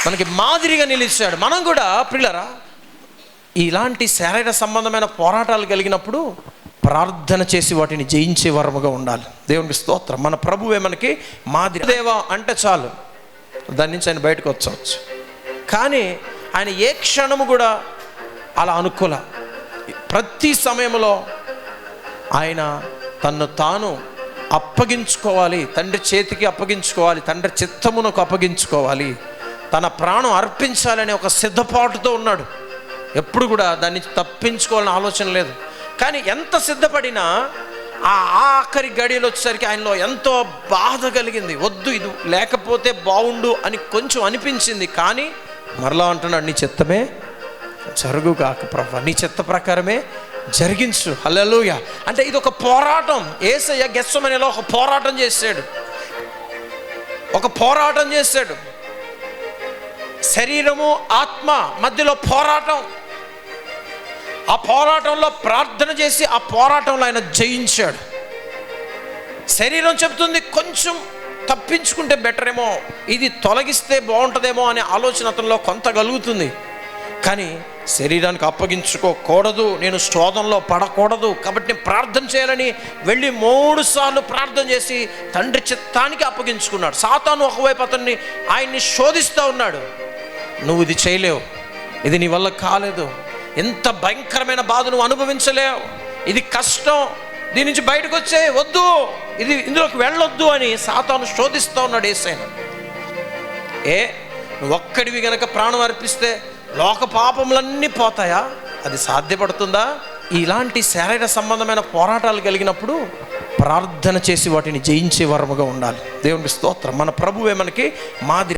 మనకి మాదిరిగా నిలిచాడు. మనం కూడా ప్రియులారా ఇలాంటి శారీరక సంబంధమైన పోరాటాలు కలిగినప్పుడు ప్రార్థన చేసి వాటిని జయించే వరముగా ఉండాలి. దేవునికి స్తోత్రం. మన ప్రభువే మనకి మాదిరి. దేవా అంటే చాలు, దాని నుంచి ఆయన బయటకు వచ్చవచ్చు. కానీ ఆయన ఏ క్షణము కూడా అలా అనుకోల. ప్రతి సమయంలో ఆయన తన్ను తాను అప్పగించుకోవాలి, తండ్రి చేతికి అప్పగించుకోవాలి, తండ్రి చిత్తమునకు అప్పగించుకోవాలి, తన ప్రాణం అర్పించాలనే ఒక సిద్ధపాటుతో ఉన్నాడు. ఎప్పుడు కూడా దాన్ని తప్పించుకోవాలని ఆలోచన లేదు. కానీ ఎంత సిద్ధపడినా ఆ ఆఖరి గడియలు వచ్చేసరికి ఆయనలో ఎంతో బాధ కలిగింది. వద్దు, ఇది లేకపోతే బాగుండు అని కొంచెం అనిపించింది. కానీ మరలా అంటున్నాడు, నీ చిత్తమే జరుగు కాక ప్రభా, నీ చిత్త ప్రకారమే జరిగించు. హల్లెలూయా. అంటే ఇది ఒక పోరాటం. యేసయ్య గెత్సెమనీలో ఒక పోరాటం చేశాడు. శరీరము ఆత్మ మధ్యలో పోరాటం. ఆ పోరాటంలో ప్రార్థన చేసి ఆ పోరాటంలో ఆయన జయించాడు. శరీరం చెప్తుంది కొంచెం తప్పించుకుంటే బెటర్ ఏమో, ఇది తొలగిస్తే బాగుంటుందేమో అనే ఆలోచన అతనిలో కొంత కలుగుతుంది. కానీ శరీరానికి అప్పగించుకోకూడదు, నేను శోధనలో పడకూడదు, కాబట్టి నేను ప్రార్థన చేయాలని వెళ్ళి 3 సార్లు ప్రార్థన చేసి తండ్రి చిత్తానికి అప్పగించుకున్నాడు. సాతాను ఒకవైపు ఆయన్ని శోధిస్తూ ఉన్నాడు. నువ్వు ఇది చేయలేవు, ఇది నీ వల్ల కాలేదు, ఎంత భయంకరమైన బాధ నువ్వు అనుభవించలేవు, ఇది కష్టం, దీని నుంచి బయటకు వచ్చే, వద్దు, ఇందులోకి వెళ్ళొద్దు అని సాతాను శోధిస్తూ ఉన్నాడు యేసయ్యను. నువ్వు ఒక్కడివి గనక ప్రాణం అర్పిస్తే లోక పాపములన్నీ పోతాయా? అది సాధ్యపడుతుందా? ఇలాంటి శారీరక సంబంధమైన పోరాటాలు కలిగినప్పుడు ప్రార్థన చేసి వాటిని జయించే వరముగా ఉండాలి. దేవునికి స్తోత్రం. మన ప్రభువే మనకి మాదిరి.